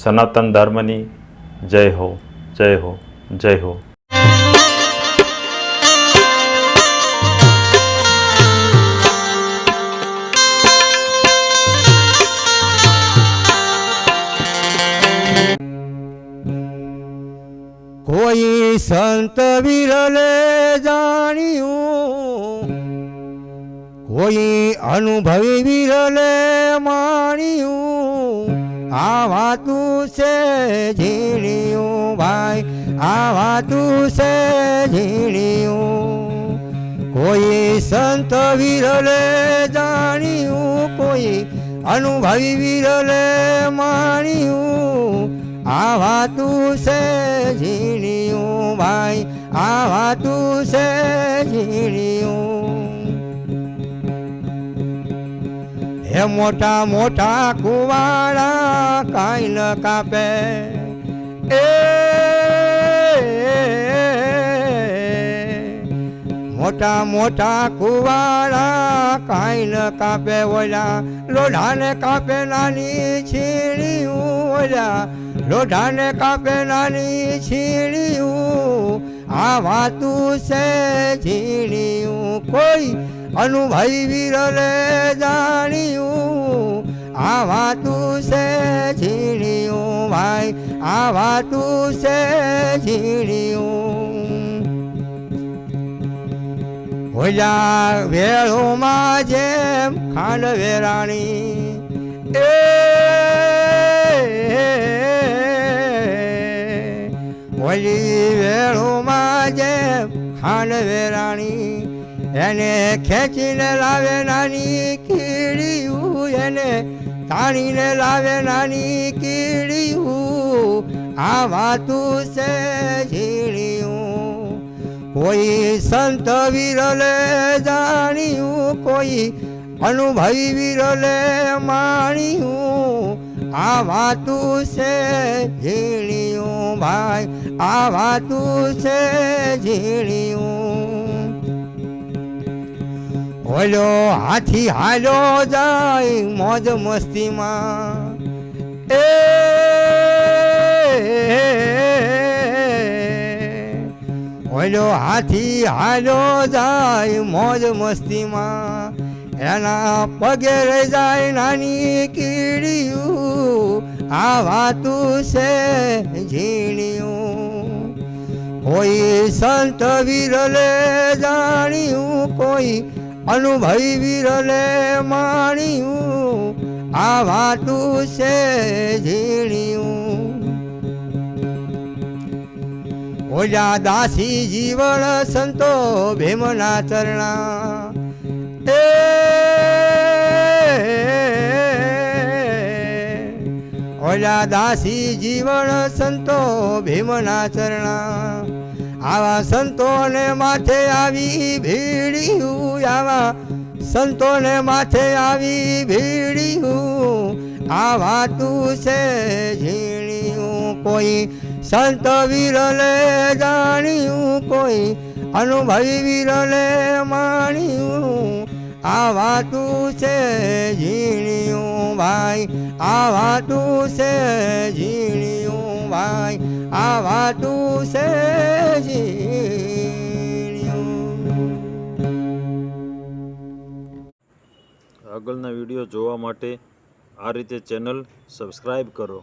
સનાતન ધર્મની જય હો, જય હો, જય હો. કોઈ સંત વિરલે જાણ્યું, કોઈ અનુભવી વિરલે માણ્યું, આ વાતું છે ઝીણ્યું ભાઈ, આ વાતું છે ઝીણ્યું. કોઈ સંત વિરલે જાણ્યું, કોઈ અનુભવી વિરલે માણ્યું, આ વાતું છે ઝીણ્યું ભાઈ, આ વાતું છે ઝીણ્યું. હે મોટા મોટા કુવાડા કાંઈ ન કાપે, મોટા મોટા કુવાડા કાંઈ ન કાપે, ઓલા લોઢાને કાપે નાની છીણ્યું, ઓલા લોઢાને કાપે નાની છીણ્યું, આ વાતું છે ઝીણ્યું. કોઈ અનુભવી વિરલે જાણ્યું, આ વાતું છે ઝીણ્યું ભાઈ, આ વાતું છે ઝીણ્યું. ઓલા વેળોમાં જેમ ખાંડ વેરાણી, ઓલી વેળોમાં જેમ ખાંડ વેરાણી, એને ખેંચીને લાવે નાની કીડીયું, એને તાણીને લાવે નાની કીડીયું, આ વાતું છે ઝીણ્યું. કોઈ સંત વિરલે જાણ્યું, કોઈ અનુભવી વિરલે માણ્યું, આ વાતું છે ઝીણ્યું ભાઈ, આ વાતું છે ઝીણ્યું. ઓલો હાથી હાલો જાય મોજ મસ્તીમાં, ઓલો હાથી હાલો જાય મોજ મસ્તીમાં, એના પગે રહી જાય નાની કીડીયું, આ વાતું છે ઝીણ્યું. કોઈ સંત વિરલે જાણ્યું, કોઈ અનુભવી વિરલે માણ્યું, આ વાતું છે ઝીણ્યું. ઓલા દાસી જીવન સંતો ભીમના ચરણા, ઓલા દાસી જીવન સંતો ભીમના ચરણા, આવા સંતોને માથે આવી ભીડ્યું, આવા સંતોને માથે આવી ભીડ્યું, આ વાતું છે ઝીણ્યું. કોઈ સંત વિરલે જાણ્યું, કોઈ અનુભવી વિરલે માણ્યું, આ વાતું છે ઝીણ્યું ભાઈ, આ વાતું છે ઝીણ્યું ભાઈ, આ વાતું છે ઝીણ્યું. આગળના વિડીયો જોવા માટે આ રીતે ચેનલ સબસ્ક્રાઈબ કરો.